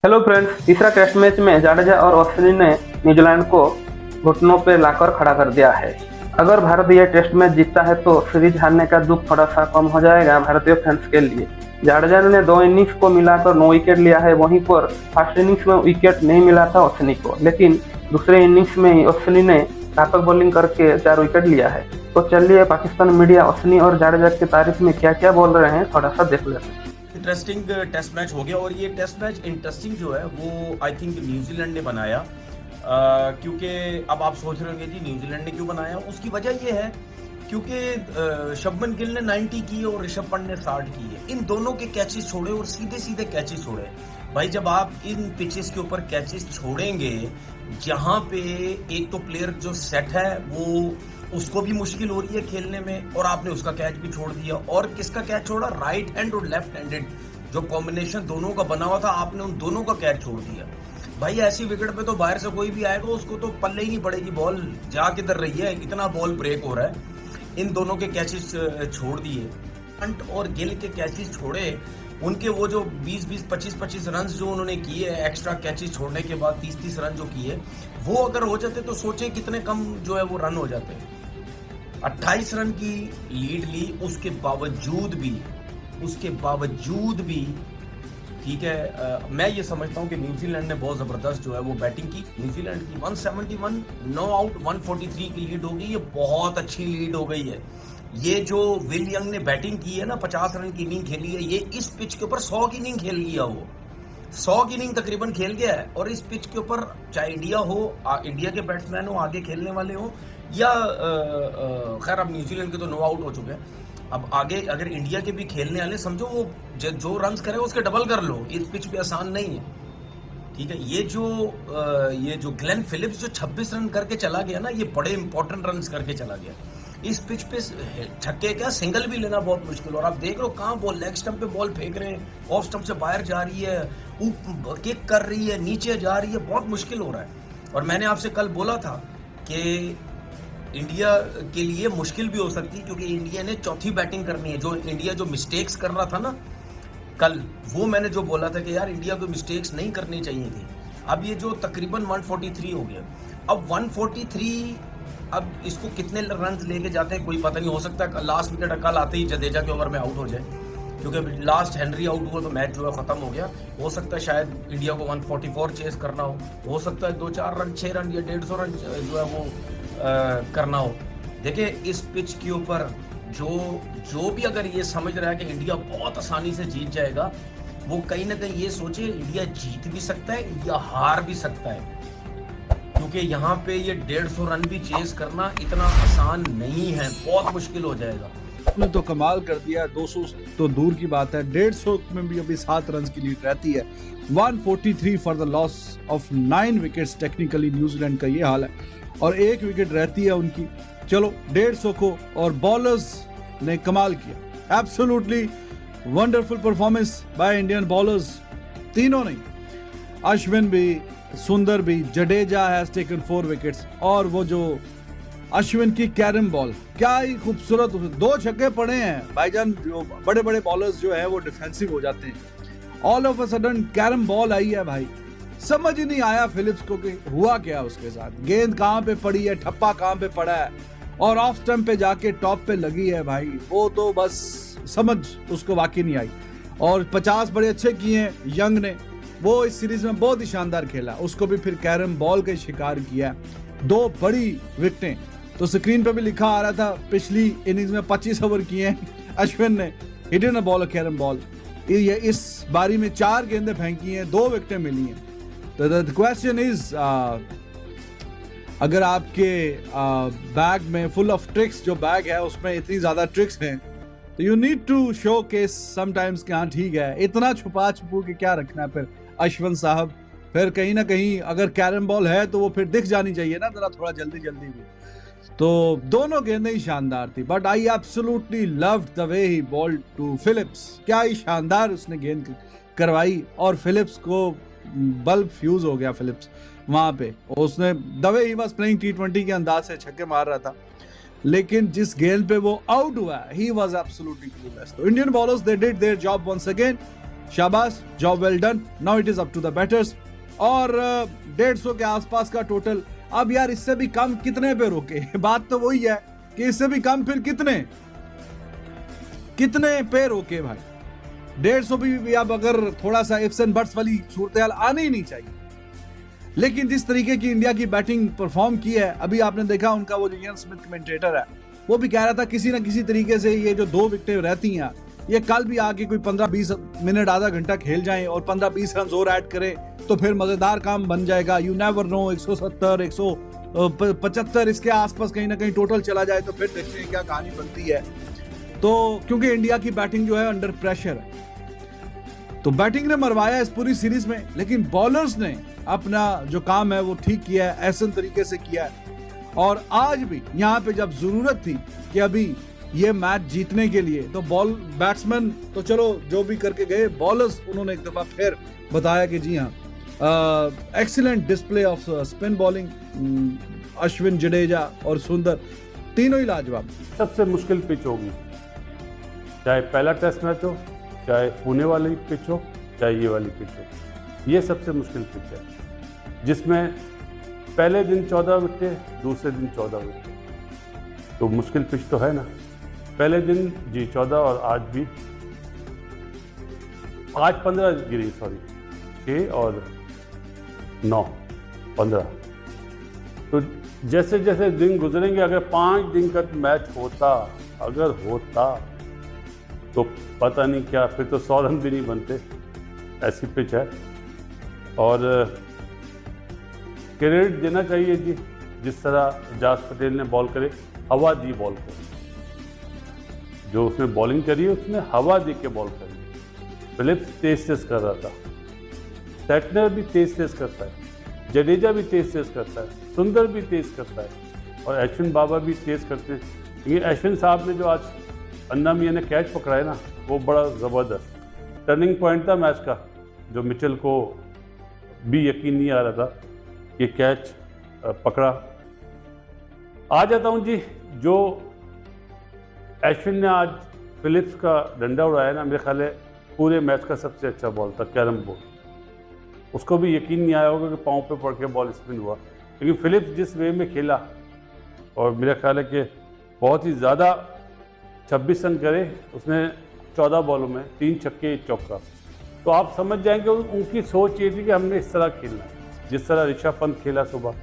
Hello friends, तीसरा test match में जाडेजा और अश्विन ने न्यूजीलैंड को घुटनों पे लाकर खड़ा कर दिया है। अगर भारत यह टेस्ट मैच जीतता है तो सीरीज हारने का दुख थोड़ा सा कम हो जाएगा भारतीय फैंस के लिए। जाडेजा ने 2 इनिंग्स को मिलाकर 9 विकेट लिया है। वहीं पर फर्स्ट इनिंग्स में विकेट नहीं मिला था अश्विन को, लेकिन दूसरे इनिंग्स में ही अश्विन ने घातक बॉलिंग करके 4 विकेट लिया है। तो चलिए पाकिस्तान मीडिया अश्विन और जाडेजा की तारीफ में क्या क्या बोल रहे हैं थोड़ा सा देख लेते हैं। इंटरेस्टिंग टेस्ट मैच हो गया और ये टेस्ट मैच इंटरेस्टिंग जो है वो आई थिंक न्यूजीलैंड ने बनाया, क्योंकि अब आप सोच रहे होंगे जी न्यूजीलैंड ने क्यों बनाया। उसकी वजह ये है क्योंकि शुभमन गिल ने 90 की और ऋषभ पंत ने 60 की है। इन दोनों के कैचेस छोड़े और सीधे सीधे कैचेस छोड़े। भाई जब आप इन पिचेस के ऊपर कैचेस छोड़ेंगे जहां पे एक तो प्लेयर जो सेट है वो उसको भी मुश्किल हो रही है खेलने में, और आपने उसका कैच भी छोड़ दिया। और किसका कैच छोड़ा? राइट हैंड और लेफ्ट हैंडेड जो कॉम्बिनेशन दोनों का बना हुआ था, आपने उन दोनों का कैच छोड़ दिया। भाई ऐसी विकेट पे तो बाहर से कोई भी आएगा उसको तो पल्ले ही नहीं पड़ेगी, बॉल जा किधर रही है, इतना बॉल ब्रेक हो रहा है। इन दोनों के कैचेस छोड़ दिए, पंट और गिल के कैचेस छोड़े। उनके वो जो 20-20, 25-25 रन जो उन्होंने किए एक्स्ट्रा कैचेस छोड़ने के बाद 30-30 रन जो किए, वो अगर हो जाते तो सोचे कितने कम जो है वो रन हो जाते। 28 रन की लीड ली, उसके बावजूद भी ठीक है। मैं ये समझता हूं कि न्यूजीलैंड ने बहुत जबरदस्त जो है वो बैटिंग की। न्यूजीलैंड की 171 नो आउट 143 की लीड हो गई, ये बहुत अच्छी लीड हो गई है। ये जो विल यंग ने बैटिंग की है ना, 50 रन की इनिंग खेली है, ये इस पिच के ऊपर 100 की इनिंग खेल लिया, वो 100 की इनिंग तकरीबन खेल गया है। और इस पिच के ऊपर चाहे इंडिया हो, इंडिया के बैट्समैन हो, आगे खेलने वाले हो, या खैर अब न्यूजीलैंड के तो नो आउट हो चुके हैं। अब आगे अगर इंडिया के भी खेलने वाले समझो वो जो रन करे उसके डबल कर लो, इस पिच पे आसान नहीं है। ठीक है, ये जो ग्लेन फिलिप्स जो 26 रन करके चला गया ना, ये बड़े इंपॉर्टेंट रन करके चला गया। इस पिच पे छक्के क्या सिंगल भी लेना बहुत मुश्किल। और आप देख रहे हो कहाँ बॉल लेग स्टंप पे बॉल फेंक रहे हैं, ऑफ स्टंप से बाहर जा रही है, किक कर रही है, नीचे जा रही है, बहुत मुश्किल हो रहा है। और मैंने आपसे कल बोला था कि इंडिया के लिए मुश्किल भी हो सकती है, क्योंकि इंडिया ने चौथी बैटिंग करनी है। जो इंडिया जो मिस्टेक्स कर रहा था ना कल, वो मैंने जो बोला था कि यार इंडिया को मिस्टेक्स नहीं करनी चाहिए थी। अब ये जो तकरीबन 143 हो गया, अब 143, अब इसको कितने रन लेके जाते हैं कोई पता नहीं। हो सकता है लास्ट विकेट कल आते ही जडेजा के ओवर में आउट हो जाए, क्योंकि लास्ट हेनरी आउट हुआ तो मैच जो है खत्म हो गया। हो सकता है शायद इंडिया को 144 चेस करना हो सकता है 2-4 रन, 6 रन या 150 रन जो है वो करना हो। देखिए इस पिच के ऊपर जो भी अगर ये समझ रहा है कि इंडिया बहुत आसानी से जीत जाएगा, वो कहीं ना कहीं ये सोचे इंडिया जीत भी सकता है या हार भी सकता है, क्योंकि यहाँ पे ये 150 रन भी चेस करना इतना आसान नहीं है, बहुत मुश्किल हो जाएगा। ने तो कमाल कर दिया, 200 तो दूर की बात है, 150 में भी अभी 7 रन की लीड रहती है। 143 for the loss of 9 wickets, technically New Zealand का ये हाल है, और 1 विकेट रहती है उनकी। चलो 150 को, और बॉलर्स ने कमाल किया, absolutely wonderful performance by Indian bowlers, तीनों नहीं, अश्विन भी, सुंदर भी, जडेजा हैज टेकन 4 विकेट्स, और वो जो अश्विन की कैरम बॉल क्या ही खूबसूरत, 2 छक्के पड़े हैं भाईजान। जो बड़े बड़े बॉलर्स जो हैं वो डिफेंसिव हो जाते हैं, all of a sudden carrom ball आई है भाई। समझ ही नहीं आया फिलिप्स को कि हुआ क्या उसके साथ, गेंद कहां पे पड़ी है, ठप्पा कहां पे पड़ा है, और ऑफ स्टंप पे जाके टॉप पे लगी है भाई। वो तो बस समझ उसको वाकई नहीं आई। और 50 बड़े अच्छे किए हैं यंग ने, वो इस सीरीज में बहुत ही शानदार खेला, उसको भी फिर कैरम बॉल का शिकार किया, 2 बड़ी विकेटें। तो स्क्रीन पे भी लिखा आ रहा था पिछली इनिंग्स में 25 ओवर किए हैं अश्विन ने, hit in a ball, carrom ball. ये इस बारी में 4 गेंदें फेंकी हैं, 2 विकेटें मिली हैं। तो द क्वेश्चन इज, अगर आपके बैग में फुल ऑफ ट्रिक्स, जो बैग है उसमें इतनी ज्यादा ट्रिक्स हैं, तो you need to showcase sometimes कि हाँ ठीक है, इतना छुपा के क्या रखना है फिर अश्विन साहब। फिर कहीं ना कहीं अगर कैरम बॉल है तो वो फिर दिख जानी चाहिए ना जरा, थोड़ा जल्दी जल्दी भी। तो दोनों गेंदें ही शानदार थी, but I absolutely loved the way he bowled to Phillips. क्या ही शानदार उसने गेंद करवाई, और फिलिप्स को बल्ब फ्यूज हो गया फिलिप्स वहां पे। उसने the way he was playing T20 के अंदाज से छक्के मार रहा था, लेकिन जिस गेंद पे वो आउट हुआ, ही वाज एब्सोल्युटली क्लूलेस। तो Indian bowlers they did their job once again, शाबाश, job well done, now it is up to the batters. और 150 के आसपास का टोटल। अब यार इससे भी कम कितने पे रोके? बात तो वही है कि इससे भी कम फिर कितने पे रोके भाई? 150 भी अब अगर थोड़ा सा इफ्स एंड बट्स वाली सूरत आनी ही नहीं चाहिए। लेकिन जिस तरीके की इंडिया की बैटिंग परफॉर्म की है, अभी आपने देखा उनका वो इयान स्मिथ कमेंटेटर है, वो भी कह रहा था किसी ना किसी तरीके से ये जो 2 विकेटें रहती हैं, ये कल भी आके कोई 15-20 मिनट आधा घंटा खेल जाएं और 15-20 रन और ऐड करें तो फिर मजेदार काम बन जाएगा। यू नेवर नो, 170 175 इसके आसपास कहीं ना कहीं टोटल चला जाए तो फिर देखते हैं क्या कहानी बनती है। तो क्योंकि इंडिया की बैटिंग जो है अंडर प्रेशर है, तो बैटिंग ने मरवाया इस पूरी सीरीज में, लेकिन बॉलर्स ने अपना जो काम है वो ठीक किया है, ऐसे तरीके से किया है। और आज भी यहाँ पे जब जरूरत थी कि अभी ये मैच जीतने के लिए, तो बैट्समैन तो चलो जो भी करके गए, बॉलर्स उन्होंने एक दफा फिर बताया कि जी हाँ, excellent display off spin bowling, Ashwin, Jadeja और सुंदर तीनों ही लाजवाब। सबसे मुश्किल पिच होगी, चाहे पहला टेस्ट मैच हो, चाहे पुणे वाली पिच हो, चाहे ये वाली पिच हो, ये सबसे मुश्किल पिच है, जिसमें पहले दिन 14 विकेट, दूसरे दिन 14 विकेट, तो मुश्किल पिच तो है ना। पहले दिन जी 14 और आज भी, आज 15 गिरी, सॉरी 6 और 9 15। तो जैसे जैसे दिन गुजरेंगे, अगर 5 दिन का मैच होता, अगर होता तो पता नहीं क्या, फिर तो 100 रन भी नहीं बनते, ऐसी पिच है। और क्रेडिट देना चाहिए जी, जिस तरह जास पटेल ने बॉल करे, हवा दी बॉल को, जो उसने बॉलिंग करी उसने हवा दे के बॉल करी। फिलिप्स तेज कर रहा था, सेटनर भी तेज करता है, जडेजा भी तेज करता है, सुंदर भी तेज करता है, और अश्विन बाबा भी तेज करते हैं। ये अश्विन साहब ने जो आज अन्ना मियां ने कैच पकड़ा है ना, वो बड़ा ज़बरदस्त टर्निंग पॉइंट था मैच का, जो मिचेल को भी यकीन नहीं आ रहा था कि कैच पकड़ा। आ जाता हूँ जी, जो अश्विन ने आज फिलिप्स का डंडा उड़ाया ना, मेरे ख्याल है पूरे मैच का सबसे अच्छा बॉल था, कैरम बॉल। उसको भी यकीन नहीं आया होगा कि पाँव पे पड़ के बॉल स्पिन हुआ, लेकिन फिलिप्स जिस वे में खेला, और मेरा ख्याल है कि बहुत ही ज़्यादा 26 रन करे उसने 14 बॉलों में, 3 छक्के 1 चौका। तो आप समझ जाएंगे उनकी सोच ये थी कि हमने इस तरह खेलना है, जिस तरह ऋषभ पंत खेला सुबह,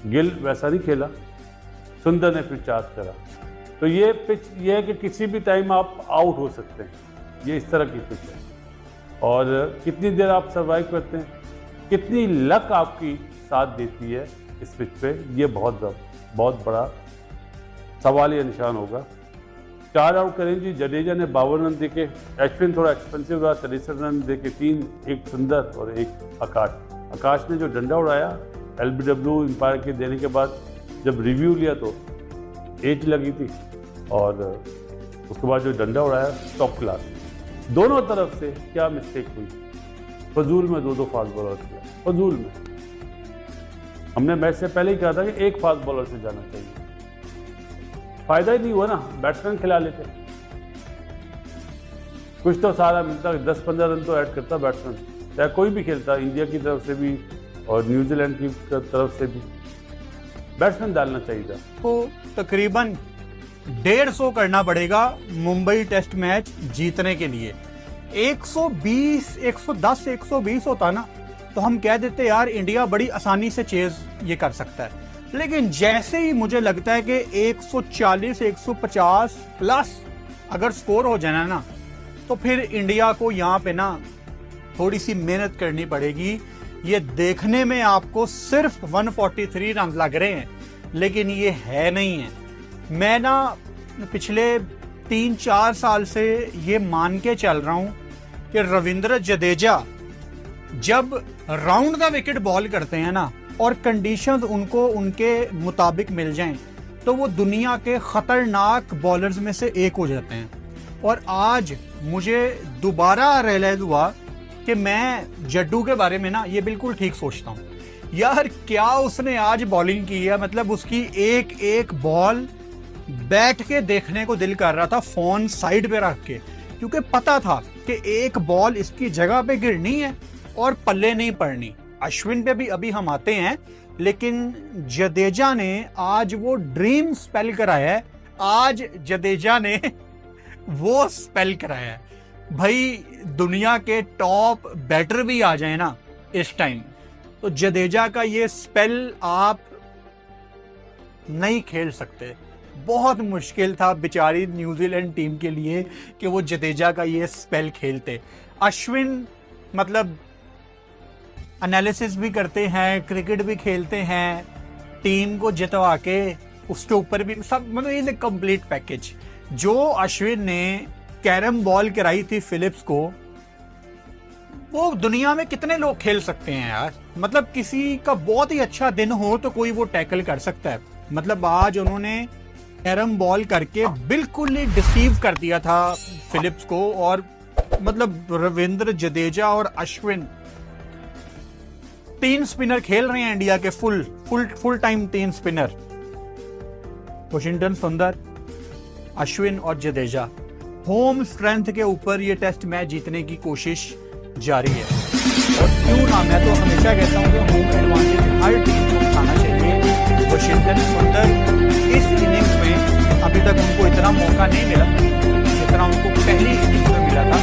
गिल वैसा नहीं खेला, सुंदर ने फिर चार्ज करा। तो ये पिच ये है कि किसी भी टाइम आप आउट हो सकते हैं, ये इस तरह की पिच है। और कितनी देर आप सर्वाइव करते हैं, कितनी लक आपकी साथ देती है इस पिच पे, ये बहुत बड़ा सवाल या निशान होगा। 4 आउट करें जी, जडेजा ने 52 रन देके, अश्विन थोड़ा एक्सपेंसिव रहा, 63 रन देके 3, एक सुंदर और एक आकाश ने जो डंडा उड़ाया LBW एम्पायर के देने के बाद, जब रिव्यू लिया तो एज लगी थी, और उसके बाद जो डंडा उड़ाया टॉप क्लास। दोनों तरफ से क्या मिस्टेक हुई, फजूल में 2 फास्ट बॉलर किया, फजूल में। हमने मैच से पहले ही कहा था कि एक फास्ट बॉलर से जाना चाहिए, फायदा ही नहीं हुआ ना, बैट्समैन खिला लेते, कुछ तो सारा मिलता, 10-15 रन तो ऐड करता बैट्समैन, चाहे कोई भी खेलता, इंडिया की तरफ से भी और न्यूजीलैंड की तरफ से भी बैट्समैन डालना चाहिए था। तो तकरीबन 150 करना पड़ेगा मुंबई टेस्ट मैच जीतने के लिए। 120, 110, 120 होता ना तो हम कह देते यार इंडिया बड़ी आसानी से चेज ये कर सकता है, लेकिन जैसे ही मुझे लगता है कि 140, 150 प्लस अगर स्कोर हो जाना ना, तो फिर इंडिया को यहाँ पे ना थोड़ी सी मेहनत करनी पड़ेगी। ये देखने में आपको सिर्फ 143 रन लग रहे हैं, लेकिन ये है नहीं है। मैं ना पिछले 3-4 साल से ये मान के चल रहा हूं कि रविंद्र जडेजा जब राउंड द विकेट बॉल करते हैं ना, और कंडीशंस उनको उनके मुताबिक मिल जाएं, तो वो दुनिया के खतरनाक बॉलर्स में से एक हो जाते हैं। और आज मुझे दोबारा रियलाइज हुआ कि मैं जड्डू के बारे में ना ये बिल्कुल ठीक सोचता हूँ। यार क्या उसने आज बॉलिंग की है, मतलब उसकी एक बॉल बैठ के देखने को दिल कर रहा था, फोन साइड पे रख के, क्योंकि पता था कि एक बॉल इसकी जगह पे गिरनी है और पल्ले नहीं पड़नी। अश्विन पे भी अभी हम आते हैं, लेकिन जडेजा ने आज वो ड्रीम स्पेल कराया है। आज जडेजा ने वो स्पेल कराया है। भाई दुनिया के टॉप बैटर भी आ जाए ना इस टाइम, तो जडेजा का ये स्पेल आप नहीं खेल सकते। बहुत मुश्किल था बेचारी न्यूजीलैंड टीम के लिए कि वो जडेजा का ये स्पेल खेलते। अश्विन मतलब एनालिसिस भी करते हैं, क्रिकेट भी खेलते हैं, टीम को जितवा के उसके ऊपर भी सब, मतलब ये कंप्लीट पैकेज। जो अश्विन ने कैरम बॉल कराई थी फिलिप्स को, वो दुनिया में कितने लोग खेल सकते हैं यार। मतलब किसी का बहुत ही अच्छा दिन हो तो कोई वो टैकल कर सकता है। मतलब आज उन्होंने कैरम बॉल करके बिल्कुल ही डिसीव कर दिया था फिलिप्स को। और मतलब रविंद्र जडेजा और अश्विन 3 स्पिनर खेल रहे हैं इंडिया के, फुल टाइम 3 स्पिनर, वॉशिंगटन सुंदर, अश्विन और जडेजा। होम स्ट्रेंथ के ऊपर ये टेस्ट मैच जीतने की कोशिश जारी है। और क्यों ना, मैं तो हमेशा कहता हूं कि होम एडवांटेज हर टीम को उठाना चाहिए। वॉशिंगटन सुंदर इस इनिंग्स में अभी तक उनको इतना मौका नहीं मिला जितना उनको पहली इनिंग्स में मिला था।